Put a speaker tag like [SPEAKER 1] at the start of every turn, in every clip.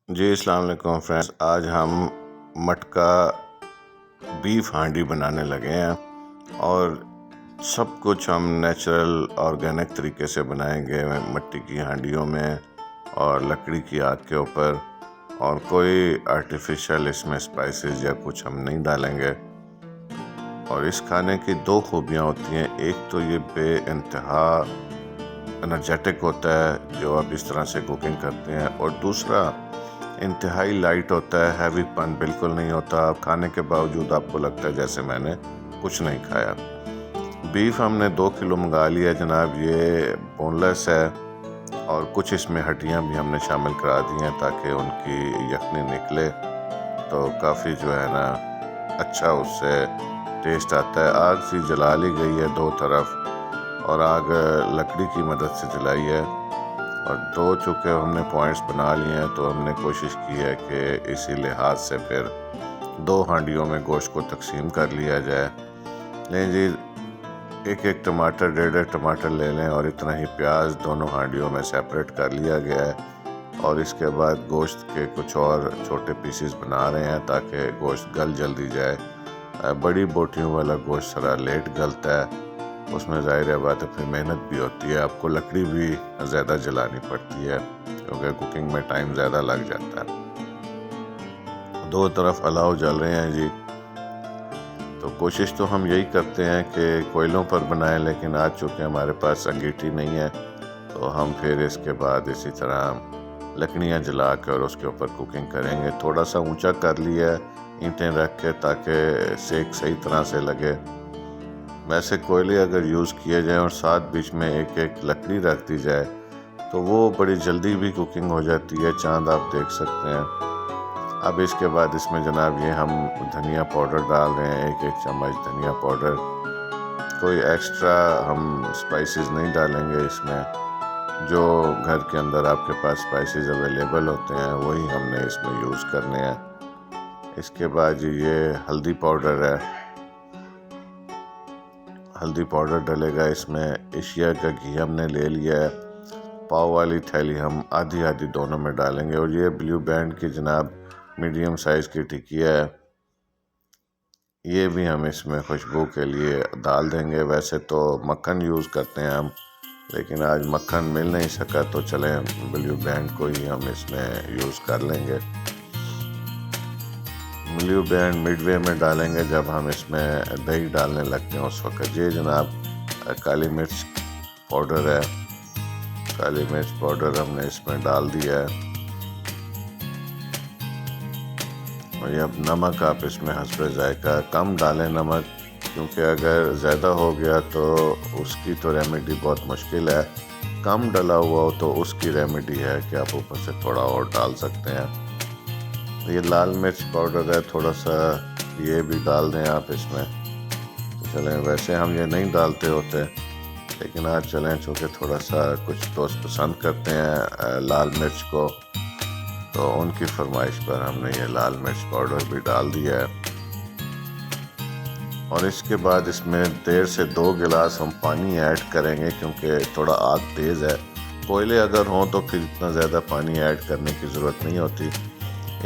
[SPEAKER 1] जी अस्सलाम वालेकुम फ्रेंड्स। आज हम मटका बीफ हांडी बनाने लगे हैं और सब कुछ हम नेचुरल ऑर्गेनिक तरीके से बनाएंगे मिट्टी की हांडियों में और लकड़ी की आग के ऊपर, और कोई आर्टिफिशियल इसमें स्पाइसेस या कुछ हम नहीं डालेंगे। और इस खाने की दो खूबियाँ होती हैं, एक तो ये बेइंतहा एनर्जेटिक होता है जो आप इस तरह से कुकिंग करते हैं, और दूसरा इंतहाई लाइट होता है, हैवी पन बिल्कुल नहीं होता। आप खाने के बावजूद आपको लगता है जैसे मैंने कुछ नहीं खाया। बीफ हमने 2 किलो मंगा लिया जनाब। ये बोनलेस है और कुछ इसमें हड्डियां भी हमने शामिल करा दी हैं ताकि उनकी यखनी निकले, तो काफ़ी जो है ना अच्छा उससे टेस्ट आता है। आग सी जला ली गई है दो तरफ, और आग लकड़ी की मदद से जलाई है, और दो चूँकि हमने पॉइंट्स बना लिए हैं तो हमने कोशिश की है कि इसी लिहाज से फिर 2 हांडियों में गोश्त को तकसीम कर लिया जाए। लें जी, एक टमाटर, 1.5 टमाटर ले लें, और इतना ही प्याज दोनों हांडियों में सेपरेट कर लिया गया है। और इसके बाद गोश्त के कुछ और छोटे पीसेस बना रहे हैं ताकि गोश्त गल जल्दी जाए। बड़ी बोटियों वाला गोश्त थोड़ा लेट गलता है, उसमें ज़ाहिर है बात है फिर मेहनत भी होती है, आपको लकड़ी भी ज़्यादा जलानी पड़ती है क्योंकि कुकिंग में टाइम ज़्यादा लग जाता है। दो तरफ अलाव जल रहे हैं जी, तो कोशिश तो हम यही करते हैं कि कोयलों पर बनाएं, लेकिन आज चूँकि हमारे पास अंगीठी नहीं है तो हम फिर इसके बाद इसी तरह लकड़ियाँ जला कर और उसके ऊपर कुकिंग करेंगे। थोड़ा सा ऊंचा कर लिया है ईंटें रख के ताकि सेक सही तरह से लगे। वैसे कोयले अगर यूज़ किए जाए और साथ बीच में एक लकड़ी रख दी जाए तो वो बड़ी जल्दी भी कुकिंग हो जाती है। चांद आप देख सकते हैं। अब इसके बाद इसमें जनाब ये हम धनिया पाउडर डाल रहे हैं, एक चम्मच धनिया पाउडर। कोई एक्स्ट्रा हम स्पाइसेस नहीं डालेंगे इसमें, जो घर के अंदर आपके पास स्पाइसेस अवेलेबल होते हैं वही हमने इसमें यूज़ करने हैं। इसके बाद ये हल्दी पाउडर है, हल्दी पाउडर डलेगा इसमें। एशिया का घी हमने ले लिया है, पाव वाली थैली हम आधी आधी दोनों में डालेंगे। और ये ब्लू बैंड की जनाब मीडियम साइज़ की टिकिया है, ये भी हम इसमें खुशबू के लिए डाल देंगे। वैसे तो मक्खन यूज़ करते हैं हम, लेकिन आज मक्खन मिल नहीं सका तो चलें ब्लू बैंड को ही हम इसमें यूज़ कर लेंगे। ब्लू बैंड मिडवे में डालेंगे जब हम इसमें दही डालने लगते हैं उस वक्त। ये जनाब काली मिर्च पाउडर है, काली मिर्च पाउडर हमने इसमें डाल दिया है। और ये अब नमक आप इसमें हस्बे जायका कम डालें नमक, क्योंकि अगर ज़्यादा हो गया तो उसकी तो रेमेडी बहुत मुश्किल है। कम डला हुआ हो तो उसकी रेमेडी है कि आप ऊपर से थोड़ा और डाल सकते हैं। ये लाल मिर्च पाउडर है, थोड़ा सा ये भी डाल दें आप इसमें। तो चलें, वैसे हम ये नहीं डालते होते, लेकिन आज चलें चूँकि थोड़ा सा कुछ दोस्त पसंद करते हैं लाल मिर्च को, तो उनकी फरमाइश पर हमने ये लाल मिर्च पाउडर भी डाल दिया है। और इसके बाद इसमें 1.5 से 2 गिलास हम पानी ऐड करेंगे, क्योंकि थोड़ा आग तेज़ है। कोयले अगर हों तो फिर इतना ज़्यादा पानी ऐड करने की ज़रूरत नहीं होती।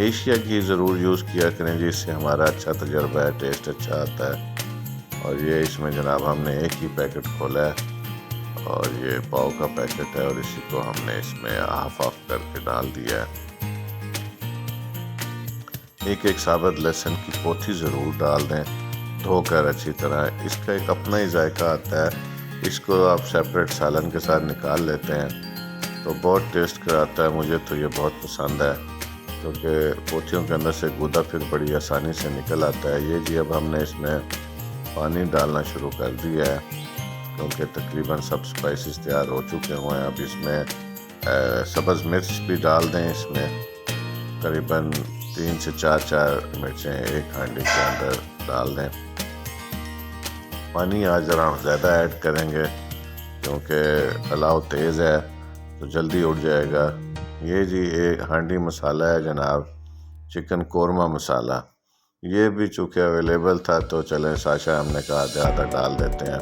[SPEAKER 1] एशिया घी ज़रूर यूज़ किया करें जी, इससे हमारा अच्छा तजर्बा है, टेस्ट अच्छा आता है। और ये इसमें जनाब हमने एक ही पैकेट खोला है, और ये पाव का पैकेट है, और इसी को हमने इसमें हाफ करके डाल दिया है। एक साबुत लहसुन की पोथी ज़रूर डाल दें, धोकर अच्छी तरह। इसका एक अपना ही जायका आता है, इसको आप सेपरेट सालन के साथ निकाल लेते हैं तो बहुत टेस्ट कराता है। मुझे तो ये बहुत पसंद है, क्योंकि पोथियों के अंदर से गूदा फिर बड़ी आसानी से निकल आता है। ये जी अब हमने इसमें पानी डालना शुरू कर दिया है, क्योंकि तकरीबन सब स्पाइसेस तैयार हो चुके हुए हैं। अब इसमें सब्ज़ मिर्च भी डाल दें, इसमें करीबन 3 से 4 मिर्चें एक हांडी के अंदर डाल दें। पानी आज ज़रा ज़्यादा ऐड करेंगे क्योंकि अलाव तेज़ है तो जल्दी उड़ जाएगा। ये जी एक हांडी मसाला है जनाब, चिकन कोरमा मसाला। ये भी चूँकि अवेलेबल था तो चलें साशा हमने कहा आधा डाल देते हैं।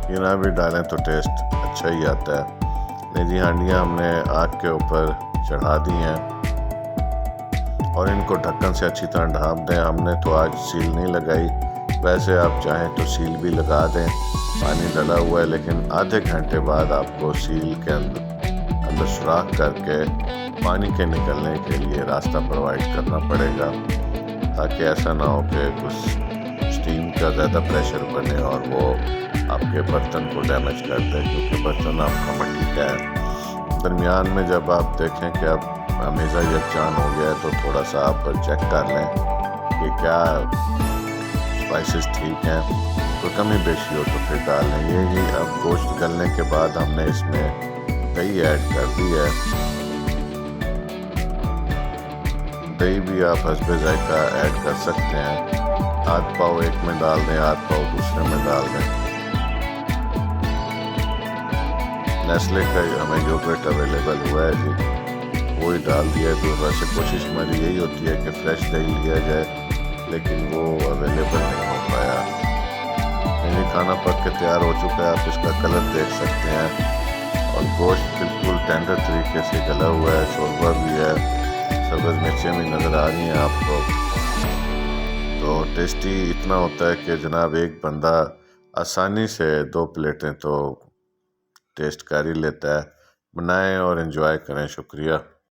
[SPEAKER 1] ये ना भी डालें तो टेस्ट अच्छा ही आता है। नहीं जी, हांडियाँ हमने आग के ऊपर चढ़ा दी हैं और इनको ढक्कन से अच्छी तरह ढाँप दें। हमने तो आज सील नहीं लगाई, वैसे आप चाहें तो सील भी लगा दें। पानी डला हुआ है, लेकिन आधे घंटे बाद आपको सील के अंदर सुराख करके पानी के निकलने के लिए रास्ता प्रोवाइड करना पड़ेगा, ताकि ऐसा ना हो कि कुछ स्टीम का ज़्यादा प्रेशर बने और वो आपके बर्तन को डैमेज कर दे, क्योंकि बर्तन आपका मिट्टी का है। दरमियान में जब आप देखें कि अब हमेशा यकजान हो गया है तो थोड़ा सा आप चेक कर लें कि क्या स्पाइसेस ठीक हैं, कोई कमी बेशी हो तो फिर डाल लें। ये अब गोश्त गलने के बाद हमने इसमें दही ऐड कर दी है। दही भी आप हस्बे जायका ऐड कर सकते हैं। आध पाव एक में डाल दें, आध पाव दूसरे में डाल दें। नेस्ले का हमें योगर्ट अवेलेबल हुआ है जी, वो ही डाल दिया है। तो वैसे कोशिश हमारी यही होती है कि फ्रेश दही लिया जाए, लेकिन वो अवेलेबल नहीं हो पाया। ये खाना पक के तैयार हो चुका है, आप इसका कलर देख सकते हैं और गोश्त बिल्कुल टेंडर तरीके से गला हुआ है। शोरबा भी है, सब्ज़ मिर्चें भी नज़र आ रही हैं आपको। तो टेस्टी इतना होता है कि जनाब एक बंदा आसानी से 2 प्लेटें तो टेस्ट कर ही लेता है। बनाएं और एंजॉय करें। शुक्रिया।